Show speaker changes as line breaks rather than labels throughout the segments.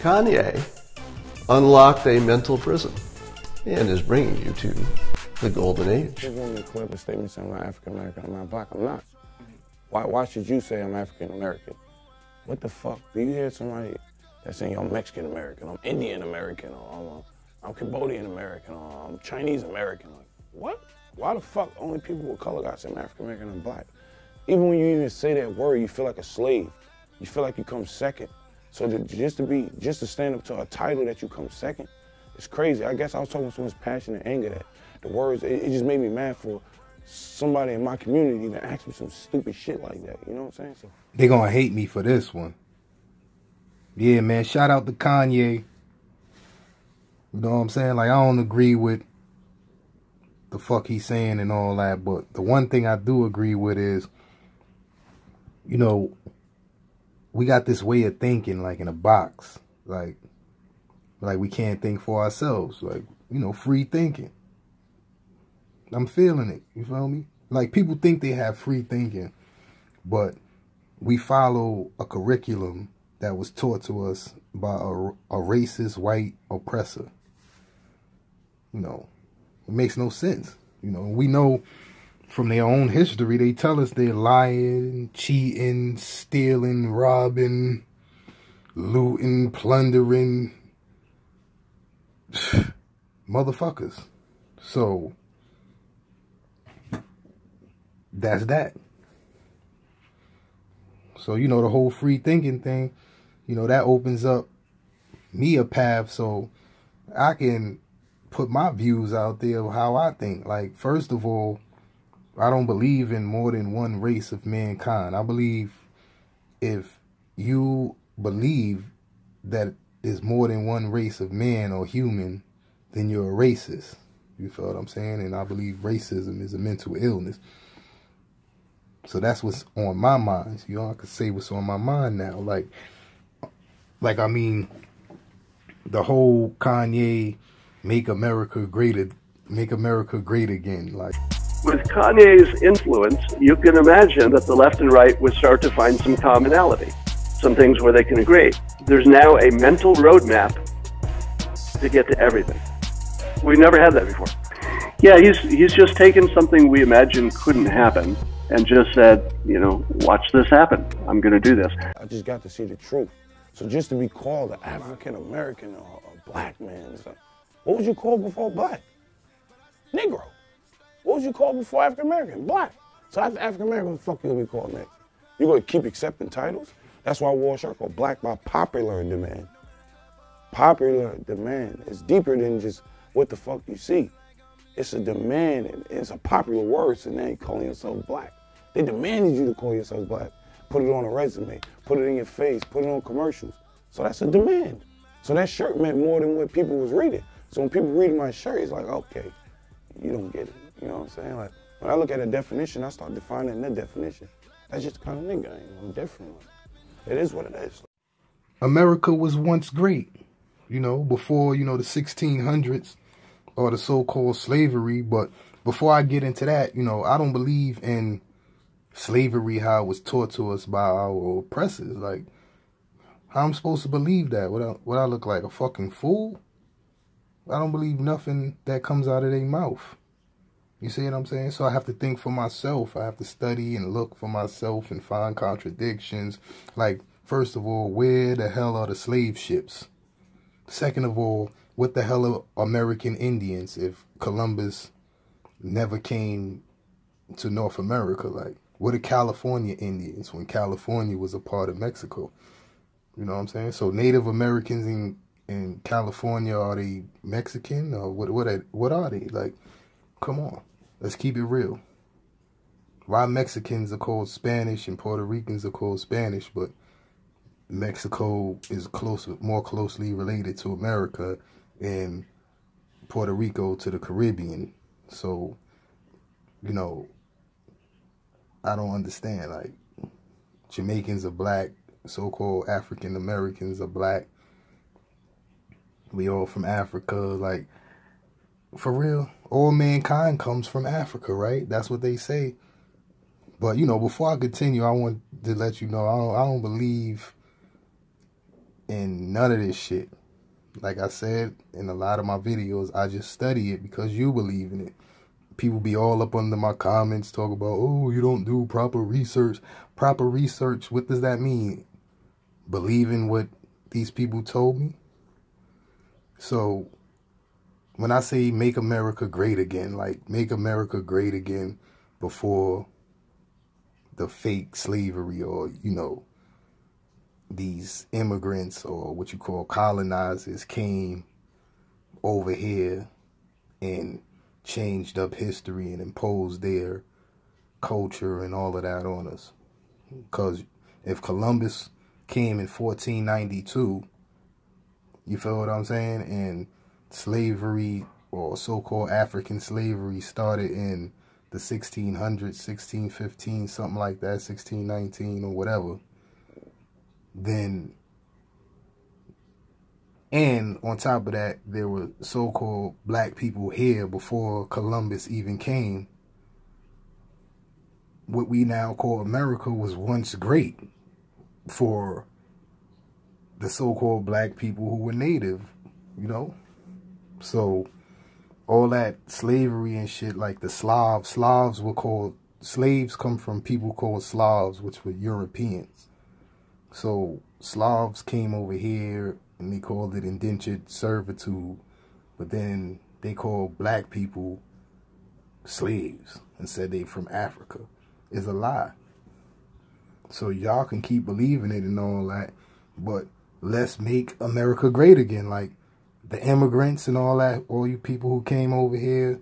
Kanye unlocked a mental prison and is bringing you to the golden age.
Give me a clip of statement saying I'm African American, I'm not black. I'm not. Why should you say I'm African American? What the fuck? Do you hear somebody that's saying I'm Mexican American, I'm Indian American, or I'm Cambodian American, or I'm Chinese American? Like, what? Why the fuck only people with color got to say I'm African American and black? Even when you even say that word, you feel like a slave. You feel like you come second. So just to stand up to a title that you come second, it's crazy. I guess I was talking with so much passion and anger that the words, it just made me mad for somebody in my community to ask me some stupid shit like that. You know what I'm saying? So
they gonna hate me for this one. Yeah, man, shout out to Kanye. You know what I'm saying? Like, I don't agree with the fuck he's saying and all that, but the one thing I do agree with is, you know, we got this way of thinking, like, in a box. Like we can't think for ourselves. Like, you know, free thinking. I'm feeling it. You feel me? Like, people think they have free thinking, but we follow a curriculum that was taught to us by a racist white oppressor. You know, it makes no sense. You know, we know from their own history, they tell us they're lying, cheating, stealing, robbing, looting, plundering. Motherfuckers. So, that's that. So, you know, the whole free thinking thing, you know, that opens up me a path so I can put my views out there of how I think. Like, first of all, I don't believe in more than one race of mankind. I believe if you believe that there's more than one race of man or human, then you're a racist. You feel what I'm saying? And I believe racism is a mental illness. So that's what's on my mind. You know, I could say what's on my mind now. Like I mean, the whole Kanye make America great again. Like,
With Kanye's influence, you can imagine that the left and right would start to find some commonality, some things where they can agree. There's now a mental roadmap to get to everything. We've never had that before. Yeah, he's just taken something we imagined couldn't happen and just said, you know, watch this happen. I'm going to do this.
I just got to see the truth. So just to be called an African American or a black man, it's like, what was you called before black? Negro. What was you called before African American? Black. So after African American, what the fuck you gonna be called next? You gonna keep accepting titles? That's why I wore a shirt called Black by popular demand. Popular demand is deeper than just what the fuck you see. It's a demand, and it's a popular word, so now you're calling yourself black. They demanded you to call yourself black. Put it on a resume, put it in your face, put it on commercials. So that's a demand. So that shirt meant more than what people was reading. So when people read my shirt, it's like, okay, you don't get it. You know what I'm saying? Like, when I look at a definition, I start defining that definition. That's just the kind of nigga I am. I'm different. It is what it is.
America was once great, you know, before, you know, the 1600s or the so-called slavery. But before I get into that, you know, I don't believe in slavery how it was taught to us by our oppressors. Like, how I'm supposed to believe that? What I look like, a fucking fool? I don't believe nothing that comes out of their mouth. You see what I'm saying? So I have to think for myself. I have to study and look for myself and find contradictions. Like, first of all, where the hell are the slave ships? Second of all, what the hell are American Indians if Columbus never came to North America? Like, what are California Indians when California was a part of Mexico? You know what I'm saying? So Native Americans in California, are they Mexican or what are they? Like, come on, let's keep it real. Why Mexicans are called Spanish and Puerto Ricans are called Spanish, but Mexico is more closely related to America and Puerto Rico to the Caribbean. So, you know, I don't understand. Like, Jamaicans are black, so-called African Americans are black. We all from Africa. Like, for real, all mankind comes from Africa, right? That's what they say. But, you know, before I continue, I want to let you know I don't believe in none of this shit. Like I said in a lot of my videos, I just study it because you believe in it. People be all up under my comments talk about, oh, you don't do proper research. Proper research, what does that mean? Believing what these people told me? So when I say make America great again, like make America great again before the fake slavery, or, you know, these immigrants or what you call colonizers came over here and changed up history and imposed their culture and all of that on us. Because if Columbus came in 1492, you feel what I'm saying? And slavery, or so-called African slavery, started in the 1600s, 1615, something like that, 1619 or whatever. Then, and on top of that, there were so-called black people here before Columbus even came. What we now call America was once great for the so-called black people who were native, you know? So all that slavery and shit, like the Slavs were called, slaves come from people called Slavs, which were Europeans. So Slavs came over here and they called it indentured servitude, but then they called black people slaves and said they from Africa. Is a lie. So y'all can keep believing it and all that, but let's make America great again. Like the immigrants and all that, all you people who came over here,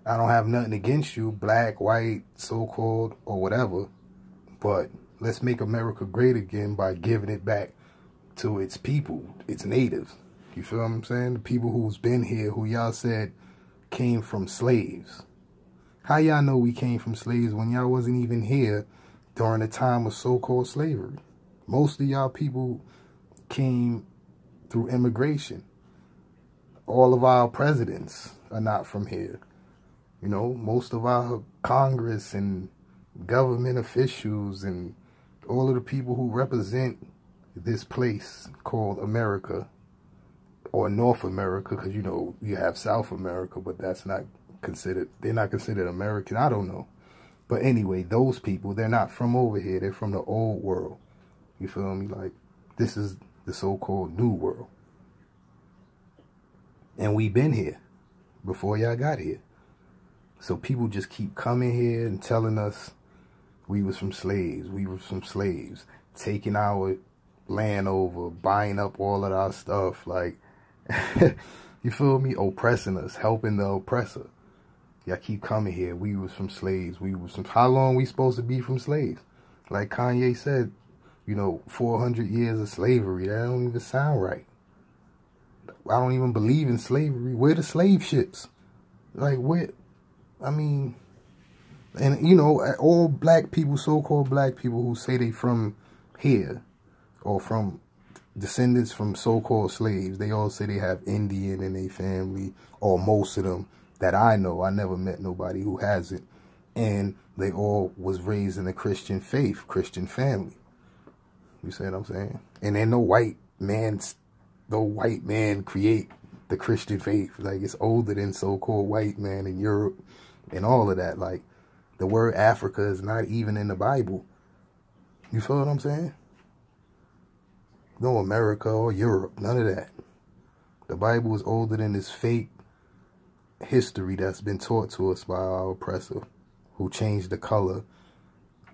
I don't have nothing against you, black, white, so-called, or whatever, but let's make America great again by giving it back to its people, its natives. You feel what I'm saying? The people who's been here, who y'all said came from slaves. How y'all know we came from slaves when y'all wasn't even here during the time of so-called slavery? Most of y'all people came through immigration. All of our presidents are not from here. You know, most of our Congress and government officials and all of the people who represent this place called America, or North America, because, you know, you have South America, but that's not considered, they're not considered American. I don't know. But anyway, those people, they're not from over here. They're from the old world. You feel me? Like, this is the so-called new world. And we been here before y'all got here. So people just keep coming here and telling us we was from slaves. We were from slaves. Taking our land over, buying up all of our stuff. Like, you feel me? Oppressing us, helping the oppressor. Y'all keep coming here. We was from slaves. We was from... How long we supposed to be from slaves? Like Kanye said, you know, 400 years of slavery. That don't even sound right. I don't even believe in slavery. Where the slave ships? Like, where? I mean... And, you know, all black people, so-called black people who say they from here, or from descendants from so-called slaves, they all say they have Indian in their family, or most of them. That I know. I never met nobody who hasn't. And they all was raised in a Christian faith, Christian family. You see what I'm saying? And then no white man create the Christian faith. Like, it's older than so-called white man in Europe and all of that. Like, the word Africa is not even in the Bible. You feel what I'm saying? No America or Europe, none of that. The Bible is older than this fake history that's been taught to us by our oppressor, who changed the color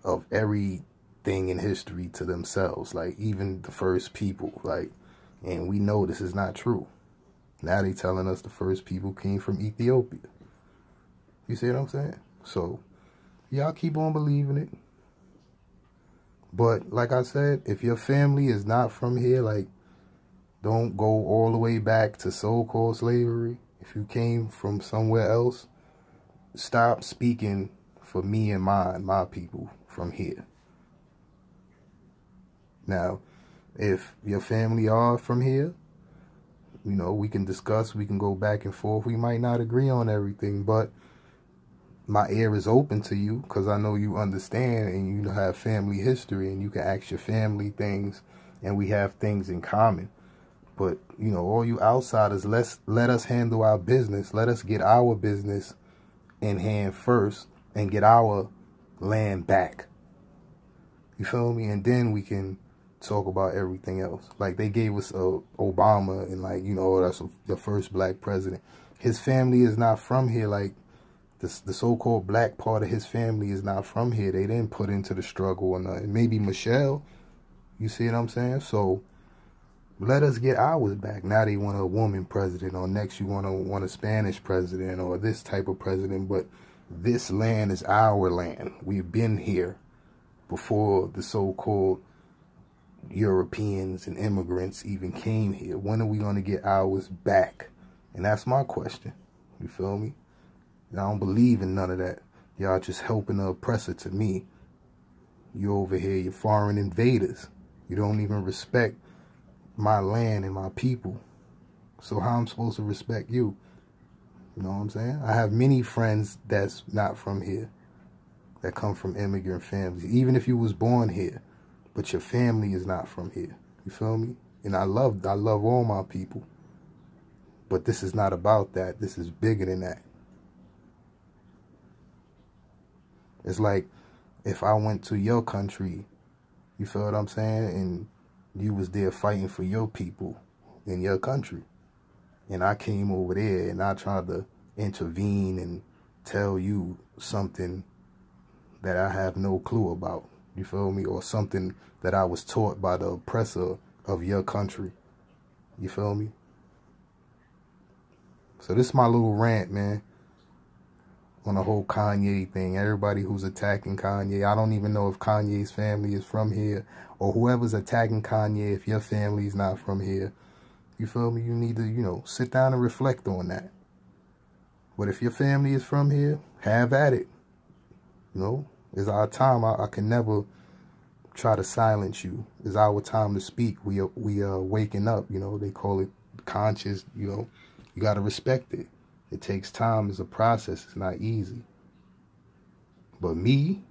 of everything in history to themselves, like even the first people. Like, and we know this is not true. Now they telling us the first people came from Ethiopia. You see what I'm saying? So y'all keep on believing it. But like I said, if your family is not from here, like, don't go all the way back to so-called slavery. If you came from somewhere else, stop speaking for me and mine, my people from here. Now, if your family are from here, you know, we can discuss, we can go back and forth. We might not agree on everything, but my ear is open to you because I know you understand and you have family history and you can ask your family things and we have things in common. But, you know, all you outsiders, let us handle our business. Let us get our business in hand first and get our land back. You feel me? And then we can talk about everything else. Like, they gave us Obama, and, like, you know, that's the first black president. His family is not from here. Like, the so-called black part of his family is not from here. They didn't put into the struggle or nothing. Maybe Michelle, you see what I'm saying? So let us get ours back. Now they want a woman president, or next you want a Spanish president, or this type of president. But this land is our land. We've been here before the so-called Europeans and immigrants even came here. When are we going to get ours back? And that's my question. You feel me? And I don't believe in none of that. Y'all just helping the oppressor to me. You over here, you're foreign invaders. You don't even respect my land and my people. So how I'm supposed to respect you? You know what I'm saying? I have many friends that's not from here, that come from immigrant families. Even if you was born here, but your family is not from here. You feel me? And I love all my people. But this is not about that. This is bigger than that. It's like if I went to your country, you feel what I'm saying? And you was there fighting for your people in your country. And I came over there and I tried to intervene and tell you something that I have no clue about. You feel me? Or something that I was taught by the oppressor of your country. You feel me? So this is my little rant, man, on the whole Kanye thing. Everybody who's attacking Kanye, I don't even know if Kanye's family is from here, or whoever's attacking Kanye, if your family's not from here. You feel me? You need to, you know, sit down and reflect on that. But if your family is from here, have at it. You know, it's our time. I can never try to silence you. It's our time to speak. We are waking up, you know. They call it conscious, you know. You got to respect it. It takes time. It's a process. It's not easy. But me,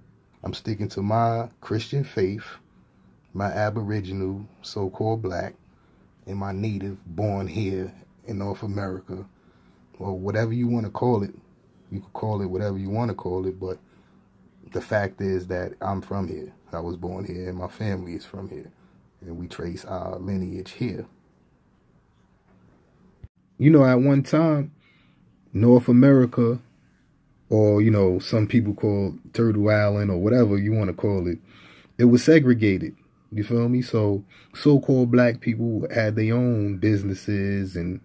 I'm sticking to my Christian faith, my Aboriginal, so-called black, and my native born here in North America, or whatever you want to call it. You can call it whatever you want to call it, but the fact is that I'm from here. I was born here, and my family is from here, and we trace our lineage here. You know, at one time, North America, or, you know, some people call Turtle Island, or whatever you want to call it, it was segregated. You feel me? So, so-called black people had their own businesses, and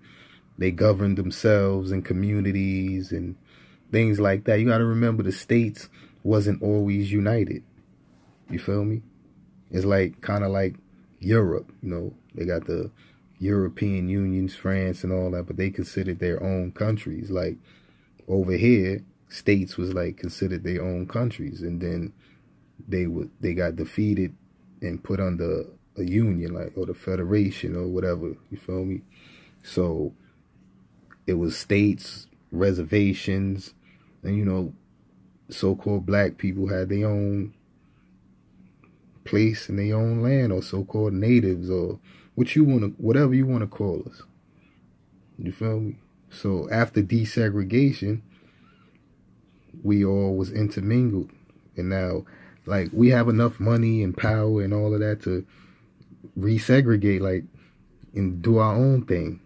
they governed themselves in communities and things like that. You got to remember, the states wasn't always united. You feel me? It's like, kind of like Europe, you know. They got the European unions, France and all that, but they considered their own countries. Like, over here, states was like considered their own countries, and then they got defeated and put under a union, like, or the federation or whatever. You feel me? So it was states, reservations, and, you know, so-called black people had their own place in their own land, or so-called natives, or whatever you want to call us. You feel me? So after desegregation, we all was intermingled. And now, like, we have enough money and power and all of that to resegregate, like, and do our own thing.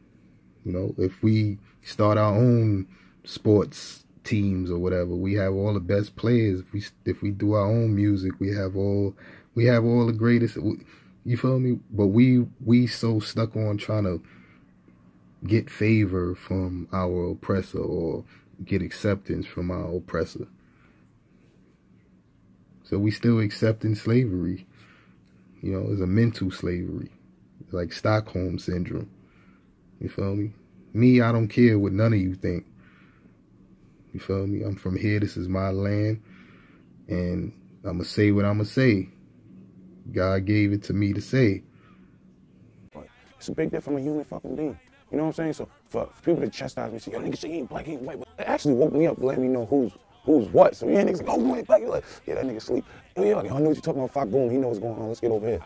You know, if we start our own sports teams or whatever, we have all the best players. If we do our own music, we have all the greatest. You feel me? But we so stuck on trying to get favor from our oppressor, or get acceptance from our oppressor. So we still accepting slavery. You know, it's a mental slavery. It's like Stockholm syndrome. You feel me? Me, I don't care what none of you think. You feel me? I'm from here. This is my land. And I'm going to say what I'm going to say. God gave it to me to say.
It's a big difference from a human fucking being. You know what I'm saying? So for people to chastise me, say, yo, nigga, say he ain't black, he ain't white. But it actually woke me up to let me know who's what. So yeah, niggas like, oh, you ain't black. You're like, yeah, that nigga sleep. Yo, I know what you're talking about. Fuck, boom, he knows what's going on. Let's get over here.